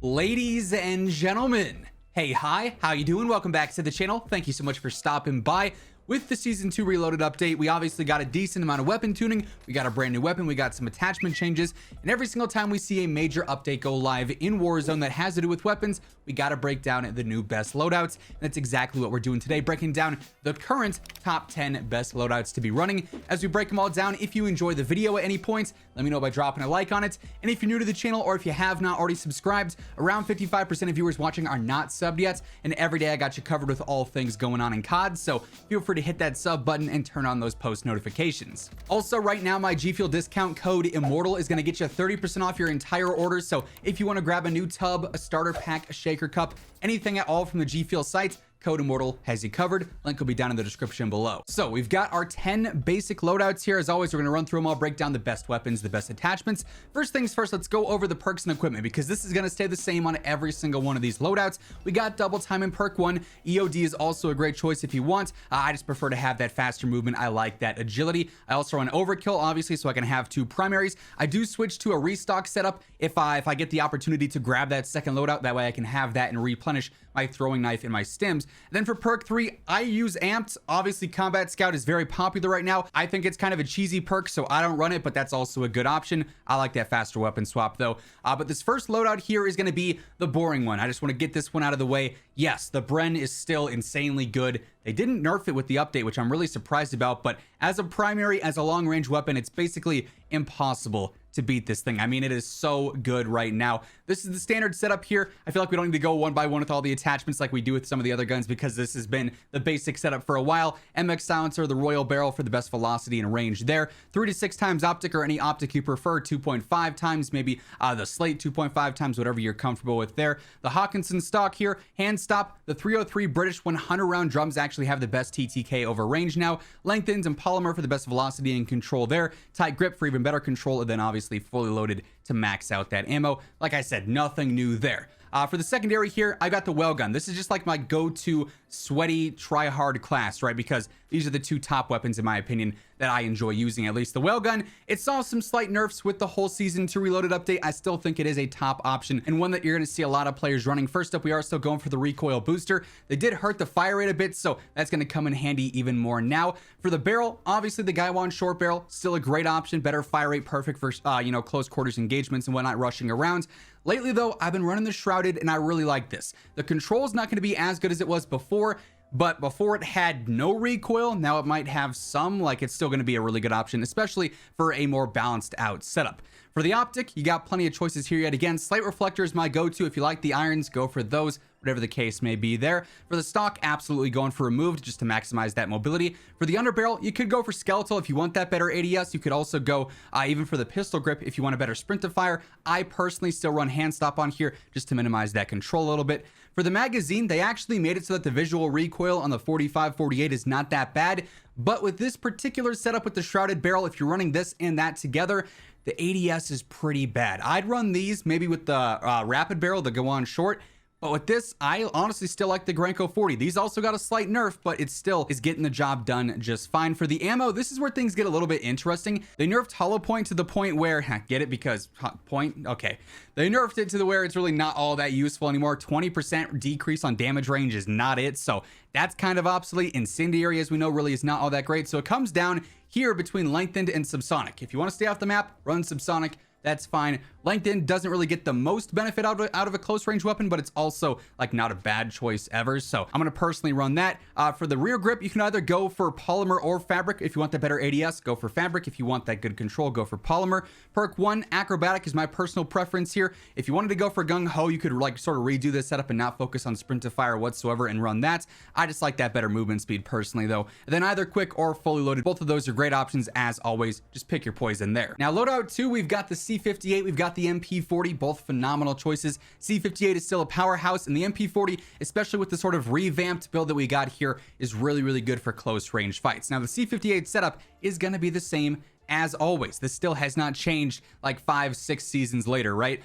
Ladies and gentlemen, hey, hi, how you doing? Welcome back to the channel. Thank you so much for stopping by. With the Season 2 Reloaded update, we obviously got a decent amount of weapon tuning. We got a brand new weapon, we got some attachment changes, and every single time we see a major update go live in Warzone that has to do with weapons, we got to break down the new best loadouts. And that's exactly what we're doing today, breaking down the current top 10 best loadouts to be running. As we break them all down, if you enjoy the video at any point, let me know by dropping a like on it. And if you're new to the channel, or if you have not already subscribed, around 55% of viewers watching are not subbed yet. And every day I got you covered with all things going on in COD, so feel free to hit that sub button and turn on those post notifications. Also, right now, my G Fuel discount code Immortal is going to get you 30% off your entire order. So if you want to grab a new tub, a starter pack, a shaker cup, anything at all from the G Fuel site, code Immortal has you covered. Link will be down in the description below. So we've got our 10 basic loadouts here. As always, we're going to run through them all, break down the best weapons, the best attachments. First things first, let's go over the perks and equipment, because this is going to stay the same on every single one of these loadouts. We got double time in perk 1. EOD is also a great choice if you want. I just prefer to have that faster movement. I like that agility. I also run overkill, obviously, so I can have two primaries. I do switch to a restock setup if I get the opportunity to grab that second loadout. That way I can have that and replenish my throwing knife and my stims. Then for perk 3, I use amped. Obviously, combat scout is very popular right now. I think it's kind of a cheesy perk, so I don't run it, but that's also a good option. I like that faster weapon swap though. But this first loadout here is going to be the boring one. I just want to get this one out of the way. Yes, the Bren is still insanely good. They didn't nerf it with the update, which I'm really surprised about, but as a primary, as a long range weapon, it's basically impossible to beat this thing. I mean, it is so good right now. This is the standard setup here. I feel like we don't need to go one by one with all the attachments like we do with some of the other guns, because this has been the basic setup for a while. MX silencer, the Royal Barrel for the best velocity and range there. 3 to 6 times optic, or any optic you prefer. 2.5 times, maybe the slate 2.5 times, whatever you're comfortable with there. The Hawkinson stock here, hand stop. The 303 British 100 round drums actually have the best TTK over range now. Lengthens and polymer for the best velocity and control there. Tight grip for even better control, and then obviously fully loaded to max out that ammo. Like I said, nothing new there. For the secondary here, I got the Welgun. This is just like my go-to sweaty, try-hard class, right? Because these are the two top weapons, in my opinion, that I enjoy using. At least the Welgun, it saw some slight nerfs with the whole Season 2 Reloaded update. I still think it is a top option, and one that you're going to see a lot of players running. First up, we are still going for the recoil booster. They did hurt the fire rate a bit, so that's going to come in handy even more now. For the barrel, obviously the Gaiwan short barrel, still a great option. Better fire rate, perfect for close quarters engagements and whatnot, rushing around. Lately though, I've been running the Shrouded, and I really like this. The control is not going to be as good as it was before, but before it had no recoil. Now it might have some. Like, it's still going to be a really good option, especially for a more balanced out setup. For the optic, you got plenty of choices here yet again. Slate reflector is my go-to. If you like the irons, go for those, whatever the case may be there. For the stock, absolutely going for removed just to maximize that mobility. For the underbarrel, you could go for skeletal if you want that better ADS. You could also go even for the pistol grip if you want a better sprint to fire. I personally still run hand stop on here just to minimize that control a little bit. For the magazine, they actually made it so that the visual recoil on the 45-48 is not that bad. But with this particular setup with the Shrouded barrel, if you're running this and that together, the ADS is pretty bad. I'd run these maybe with the rapid barrel, the Gaiwan short. But with this, I honestly still like the Grenko 40. These also got a slight nerf, but it still is getting the job done just fine. For the ammo, this is where things get a little bit interesting. They nerfed hollow point to the point where, get it because point? Okay. They nerfed it to the where it's really not all that useful anymore. 20% decrease on damage range is not it. So that's kind of obsolete. Incendiary, as we know, really is not all that great. So it comes down here between lengthened and subsonic. If you want to stay off the map, run subsonic. That's fine. Lengthened doesn't really get the most benefit out of a close range weapon, but it's also like not a bad choice ever. So I'm going to personally run that. For the rear grip, you can either go for polymer or fabric. If you want the better ADS, go for fabric. If you want that good control, go for polymer. Perk 1, acrobatic is my personal preference here. If you wanted to go for gung ho, you could like sort of redo this setup and not focus on sprint to fire whatsoever and run that. I just like that better movement speed personally though. And then either quick or fully loaded. Both of those are great options as always. Just pick your poison there. Now loadout 2, we've got the C58, we've got the Mp40, both phenomenal choices. C58 is still a powerhouse, and the Mp40, especially with the sort of revamped build that we got here, is really, really good for close range fights. Now the C58 setup is going to be the same as always. This still has not changed like 5-6 seasons later, right?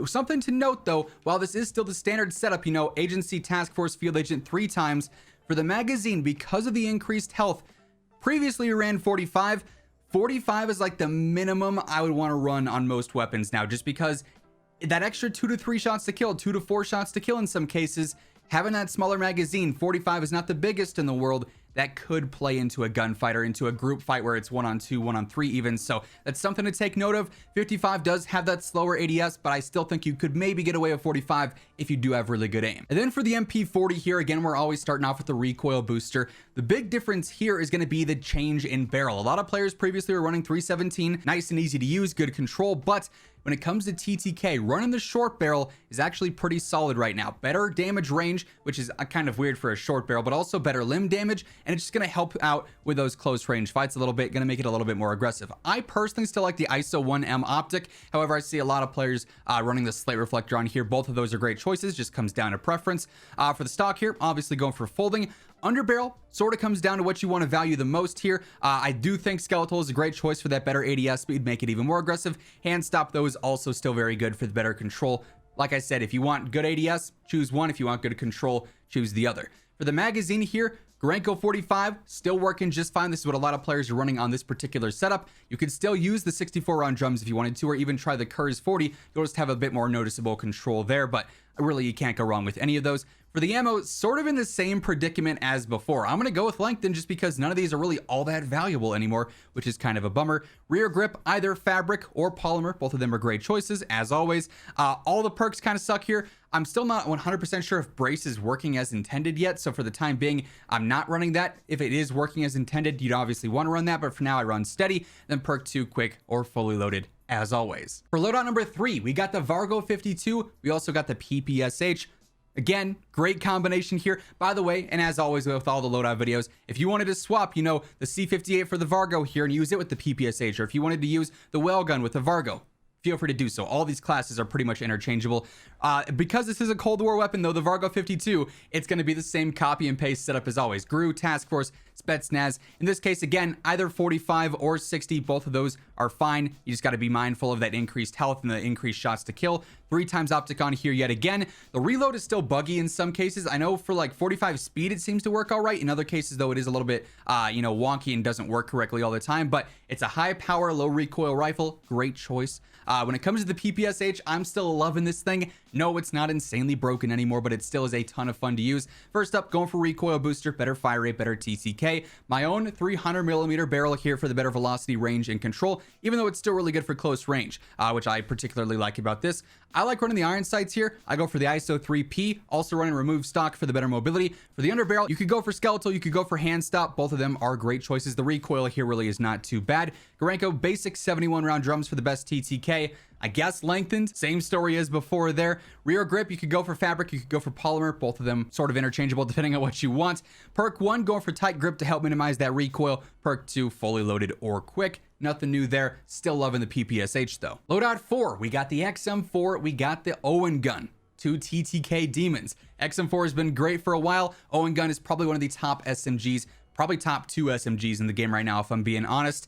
Something to note though, while this is still the standard setup, agency, task force, field agent 3 times, for the magazine, because of the increased health, previously we ran 45. 45 is like the minimum I would want to run on most weapons now, just because that extra 2 to 3 shots to kill, 2 to 4 shots to kill in some cases, having that smaller magazine, 45 is not the biggest in the world, that could play into a gunfight or into a group fight where it's 1-on-2, 1-on-3 even. So that's something to take note of. 55 does have that slower ADS, but I still think you could maybe get away with 45 if you do have really good aim. And then for the MP40 here, again, we're always starting off with the recoil booster. The big difference here is going to be the change in barrel. A lot of players previously were running 317, nice and easy to use, good control, but when it comes to TTK, running the short barrel is actually pretty solid right now. Better damage range, which is kind of weird for a short barrel, but also better limb damage, and it's just going to help out with those close range fights a little bit, going to make it a little bit more aggressive. I personally still like the ISO 1M optic. However, I see a lot of players running the slate reflector on here. Both of those are great choices, just comes down to preference. For the stock here, obviously going for folding. Underbarrel sort of comes down to what you want to value the most here. I do think skeletal is a great choice for that better ADS speed, make it even more aggressive. Hand stop, though, is also still very good for the better control. Like I said, if you want good ADS, choose one. If you want good control, choose the other. For the magazine here, Garanko 45 still working just fine. This is what a lot of players are running on this particular setup. You could still use the 64 round drums if you wanted to, or even try the Kurz 40. You'll just have a bit more noticeable control there, but really you can't go wrong with any of those. For the ammo, sort of in the same predicament as before. I'm going to go with Lengthen just because none of these are really all that valuable anymore, which is kind of a bummer. Rear grip, either fabric or polymer. Both of them are great choices, as always. All the perks kind of suck here. I'm still not 100% sure if brace is working as intended yet, so for the time being, I'm not running that. If it is working as intended, you'd obviously want to run that, but for now I run steady, then perk 2 quick or fully loaded, as always. For loadout number 3, we got the Vargo 52. We also got the PPSH. Again, great combination here. By the way, and as always with all the loadout videos, if you wanted to swap, you know, the C58 for the Vargo here and use it with the PPSH, or if you wanted to use the Welgun with the Vargo, feel free to do so. All these classes are pretty much interchangeable. Because this is a Cold War weapon, though, the Vargo 52, it's going to be the same copy and paste setup as always. GRU, Task Force, Spetsnaz. In this case, again, either 45 or 60, both of those are fine. You just got to be mindful of that increased health and the increased shots to kill. 3 times optic on here yet again. The reload is still buggy in some cases. I know for like 45 speed, it seems to work all right. In other cases, though, it is a little bit, wonky and doesn't work correctly all the time, but it's a high power, low recoil rifle. Great choice. When it comes to the PPSH, I'm still loving this thing. No, it's not insanely broken anymore, but it still is a ton of fun to use. First up, going for recoil booster, better fire rate, better TTK. My own 300mm barrel here for the better velocity, range, and control, even though it's still really good for close range, which I particularly like about this. I like running the iron sights here. I go for the ISO 3P, also running remove stock for the better mobility. For the underbarrel, you could go for skeletal, you could go for hand stop. Both of them are great choices. The recoil here really is not too bad. Garanko basic 71 round drums for the best TTK. I guess lengthened, same story as before there. Rear grip, you could go for fabric, you could go for polymer, both of them sort of interchangeable depending on what you want. Perk 1, going for tight grip to help minimize that recoil. Perk 2, fully loaded or quick. Nothing new there. Still loving the PPSH though. Loadout 4, we got the XM4, we got the Owen Gun. 2 TTK demons. XM4 has been great for a while. Owen Gun is probably one of the top SMGs, probably top 2 SMGs in the game right now, if I'm being honest.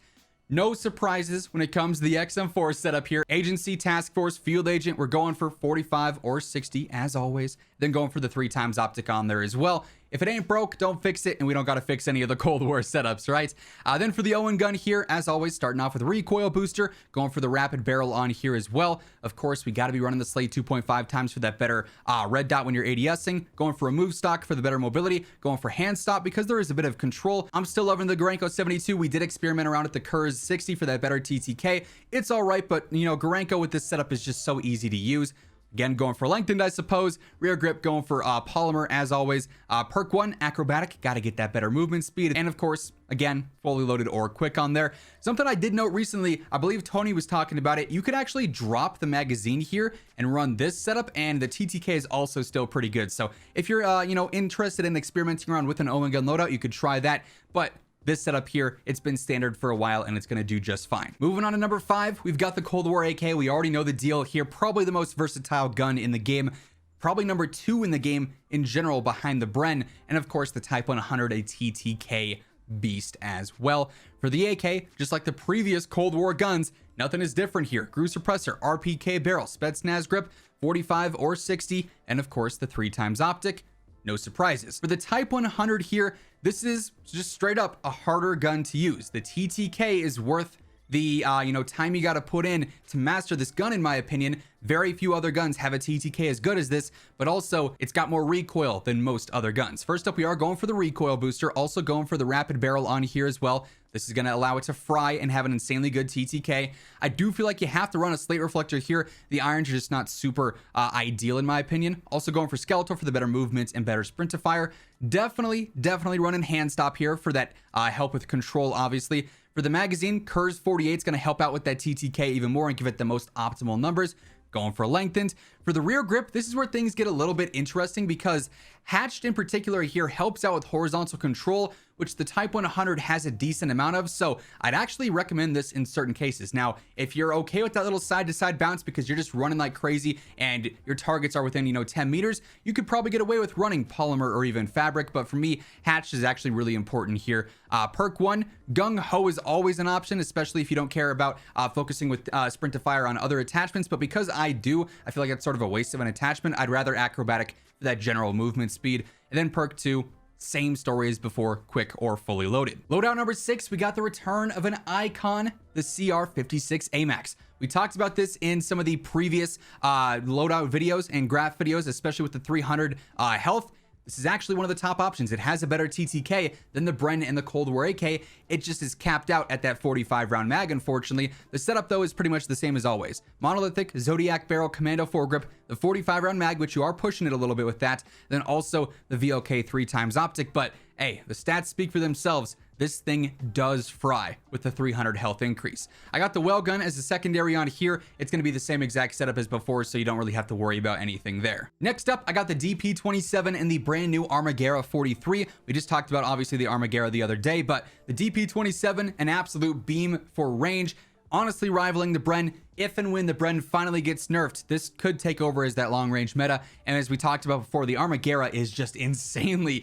No surprises when it comes to the XM4 setup here. Agency, task force, field agent, we're going for 45 or 60 as always. Then going for the 3 times optic on there as well. If it ain't broke, don't fix it, and we don't got to fix any of the Cold War setups, right? Then for the Owen Gun here, as always, starting off with recoil booster, going for the rapid barrel on here as well. Of course, we got to be running the slate 2.5 times for that better red dot when you're ADSing, going for a move stock for the better mobility, going for hand stop because there is a bit of control. I'm still loving the Garanko 72. We did experiment around with the Kurz 60 for that better TTK. It's all right, but you know, Garanko with this setup is just so easy to use. Again, going for lengthened, I suppose. Rear grip, going for polymer, as always. Perk 1, acrobatic. Got to get that better movement speed. And of course, again, fully loaded or quick on there. Something I did note recently, I believe Tony was talking about it. You could actually drop the magazine here and run this setup, and the TTK is also still pretty good. So if you're, interested in experimenting around with an Owen Gun Loadout, you could try that. But this setup here, it's been standard for a while and it's going to do just fine. Moving on to number 5, we've got the Cold War AK. We already know the deal here. Probably the most versatile gun in the game. Probably number 2 in the game in general behind the Bren. And of course, the Type 100, a TTK beast as well. For the AK, just like the previous Cold War guns, nothing is different here. GRU suppressor, RPK barrel, Spetsnaz grip, 45 or 60, and of course the 3 times optic. No surprises. For the Type 100 here, this is just straight up a harder gun to use. The TTK is worth the time you got to put in to master this gun, in my opinion. Very few other guns have a TTK as good as this, but also it's got more recoil than most other guns. First up, we are going for the recoil booster, also going for the rapid barrel on here as well. This is going to allow it to fry and have an insanely good TTK. I do feel like you have to run a slate reflector here. The irons are just not super ideal in my opinion. Also going for skeletal for the better movements and better sprint to fire. Definitely running hand stop here for that help with control, obviously. For the magazine, Kurz 48 is going to help out with that TTK even more and give it the most optimal numbers. Going for lengthened. For the rear grip, this is where things get a little bit interesting because hatched in particular here helps out with horizontal control, which the Type 100 has a decent amount of, so I'd actually recommend this in certain cases. Now, if you're okay with that little side-to-side bounce because you're just running like crazy and your targets are within, 10 meters, you could probably get away with running polymer or even fabric, but for me, hatched is actually really important here. Perk 1, Gung Ho is always an option, especially if you don't care about focusing with sprint to fire on other attachments, but because I do, I feel like it's sort of a waste of an attachment. I'd rather acrobatic for that general movement speed. And then perk 2, same story as before, quick or fully loaded. Loadout number 6, we got the return of an icon, the CR56 AMAX. We talked about this in some of the previous loadout videos and graph videos, especially with the 300 health. This is actually one of the top options. It has a better TTK than the Bren and the Cold War AK. It just is capped out at that 45 round mag, unfortunately. The setup though is pretty much the same as always. Monolithic, Zodiac barrel, commando foregrip, the 45 round mag, which you are pushing it a little bit with that. Then also the VLK 3x optic, but hey, the stats speak for themselves. This thing does fry with the 300 health increase. I got the Welgun as a secondary on here. It's going to be the same exact setup as before, so you don't really have to worry about anything there. Next up, I got the DP27 and the brand new Armaguerra 43. We just talked about obviously the Armaguerra the other day, but the DP27, an absolute beam for range. Honestly rivaling the Bren. If and when the Bren finally gets nerfed, this could take over as that long range meta. And as we talked about before, the Armaguerra is just insanely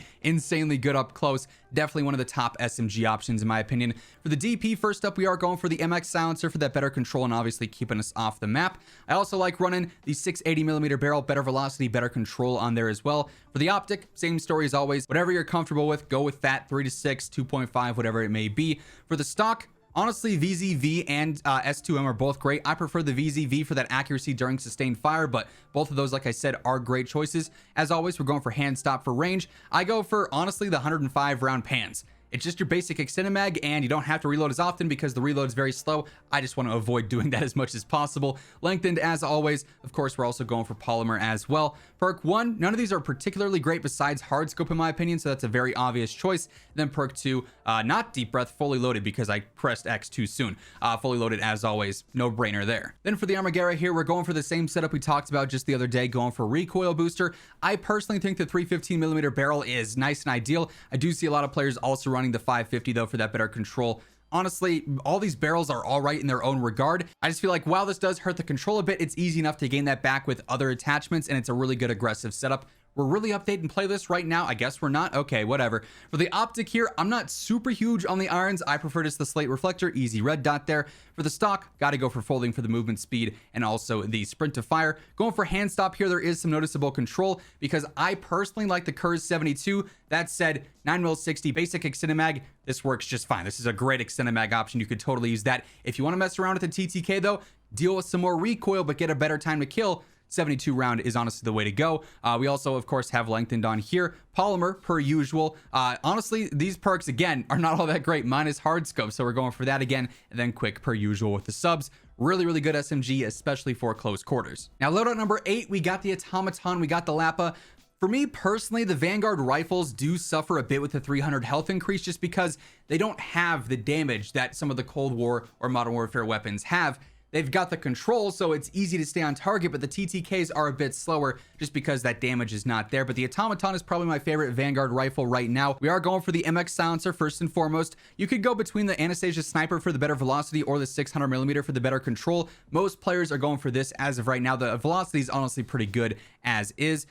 good up close. Definitely one of the top SMG options in my opinion. For the DP, first up, we are going for the MX silencer for that better control and obviously keeping us off the map. I also like running the 680mm barrel, better velocity, better control on there as well. For the optic, same story as always. Whatever you're comfortable with, go with that. 3 to 6, 2.5, whatever it may be. For the stock, honestly, VZV and S2M are both great. I prefer the VZV for that accuracy during sustained fire, but both of those, like I said, are great choices. As always, we're going for hand stop for range. I go for, honestly, the 105 round pans. It's just your basic extended mag, and you don't have to reload as often because the reload is very slow. I just want to avoid doing that as much as possible. Lengthened, as always. Of course, we're also going for polymer as well. Perk 1, none of these are particularly great besides hard scope in my opinion, so that's a very obvious choice. Then perk 2, not deep breath, fully loaded because I pressed X too soon. Fully loaded as always, no brainer there. Then for the Armaguerra here, we're going for the same setup we talked about just the other day, going for recoil booster. I personally think the 315mm barrel is nice and ideal. I do see a lot of players also running the 550 though for that better control. Honestly, all these barrels are all right in their own regard. I just feel like while this does hurt the control a bit, it's easy enough to gain that back with other attachments, and it's a really good aggressive setup. We're really updating playlists right now. I guess we're not. Okay, whatever. For the optic here, I'm not super huge on the irons. I prefer just the slate reflector, easy red dot there. For the stock, got to go for folding for the movement speed and also the sprint to fire. Going for hand stop here, there is some noticeable control because I personally like the Kurz 72. That said, 9mm60 basic extended mag, this works just fine. This is a great extended mag option. You could totally use that. If you want to mess around with the TTK though, deal with some more recoil but get a better time to kill, 72 round is honestly the way to go. We also, of course, have lengthened on here. Polymer, per usual. Honestly, these perks, again, are not all that great, minus hard scope, so we're going for that again. And then quick, per usual, with the subs. Really good SMG, especially for close quarters. Now, loadout number 8, we got the Automaton, we got the Lapa. For me personally, the Vanguard rifles do suffer a bit with the 300 health increase just because they don't have the damage that some of the Cold War or Modern Warfare weapons have. They've got the control, so it's easy to stay on target, but the TTKs are a bit slower just because that damage is not there. But the Automaton is probably my favorite Vanguard rifle right now. We are going for the MX silencer first and foremost. You could go between the Anastasia Sniper for the better velocity or the 600mm for the better control. Most players are going for this as of right now. The velocity is honestly pretty good as is.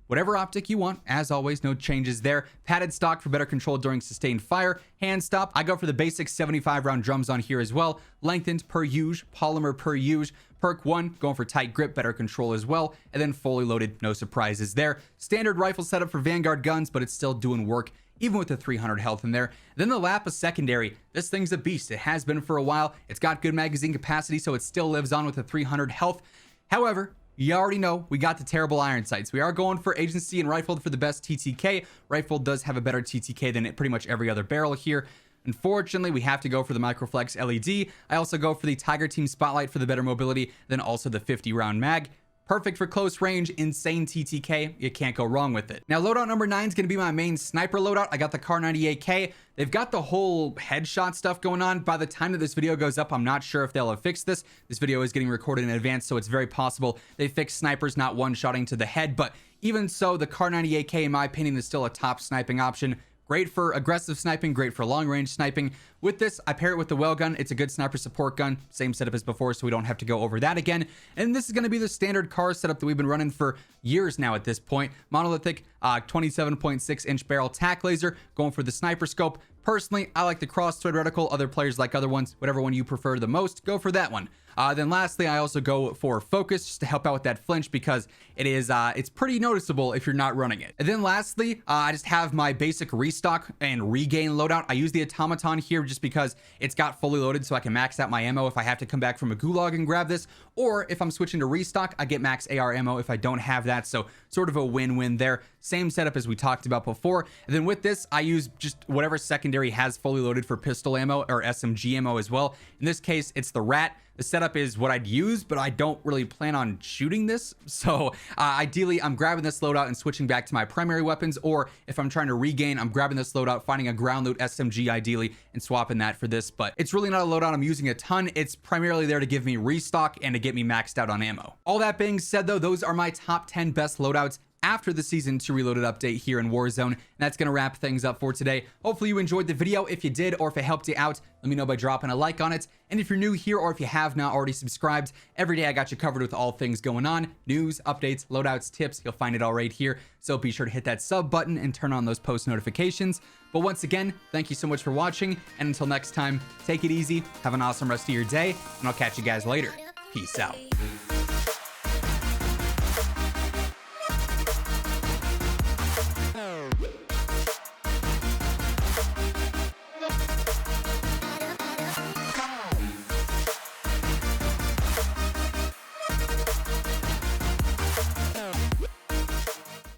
Whatever optic you want, as always, no changes there. Padded stock for better control during sustained fire. Hand stop, I go for the basic 75 round drums on here as well. Lengthened per usual, polymer per usual. Perk 1, going for tight grip, better control as well. And then fully loaded, no surprises there. Standard rifle setup for Vanguard guns, but it's still doing work even with the 300 health in there. Then the Lapa secondary, this thing's a beast. It has been for a while. It's got good magazine capacity, so it still lives on with the 300 health. However, you already know we got the terrible iron sights. We are going for agency and rifled for the best TTK. Rifle does have a better TTK than pretty much every other barrel here. Unfortunately, we have to go for the Microflex LED. I also go for the Tiger Team Spotlight for the better mobility, then also the 50 round mag. Perfect for close range, insane TTK. You can't go wrong with it. Now, loadout number 9 is going to be my main sniper loadout. I got the Kar 98K. They've got the whole headshot stuff going on. By the time that this video goes up, I'm not sure if they'll have fixed this. This video is getting recorded in advance, so it's very possible they fixed snipers not one-shotting to the head. But even so, the Kar 98K, in my opinion, is still a top sniping option. Great for aggressive sniping, great for long range sniping. With this, I pair it with the Welgun. It's a good sniper support gun. Same setup as before, so we don't have to go over that again. And this is going to be the standard car setup that we've been running for years now at this point. Monolithic, 27.6-inch barrel tac laser, going for the sniper scope. Personally, I like the cross-thread reticle. Other players like other ones. Whatever one you prefer the most, go for that one. Then lastly, I also go for focus just to help out with that flinch because it's pretty noticeable if you're not running it. And then lastly, I just have my basic restock and regain loadout. I use the Automaton here just because it's got fully loaded so I can max out my ammo if I have to come back from a gulag and grab this, or if I'm switching to restock, I get max AR ammo if I don't have that. So sort of a win-win there. Same setup as we talked about before. And then with this, I use just whatever secondary has fully loaded for pistol ammo or SMG ammo as well. In this case, it's the Rat. The setup is what I'd use, but I don't really plan on shooting this. So ideally, I'm grabbing this loadout and switching back to my primary weapons, or if I'm trying to regain, I'm grabbing this loadout, finding a ground loot SMG ideally, and swapping that for this. But it's really not a loadout I'm using a ton. It's primarily there to give me restock and to get me maxed out on ammo. All that being said, though, those are my top 10 best loadouts after the Season 2 Reloaded update here in Warzone. And that's going to wrap things up for today. Hopefully you enjoyed the video. If you did, or if it helped you out, let me know by dropping a like on it. And if you're new here, or if you have not already subscribed, every day I got you covered with all things going on. News, updates, loadouts, tips. You'll find it all right here. So be sure to hit that sub button and turn on those post notifications. But once again, thank you so much for watching. And until next time, take it easy. Have an awesome rest of your day. And I'll catch you guys later. Peace out.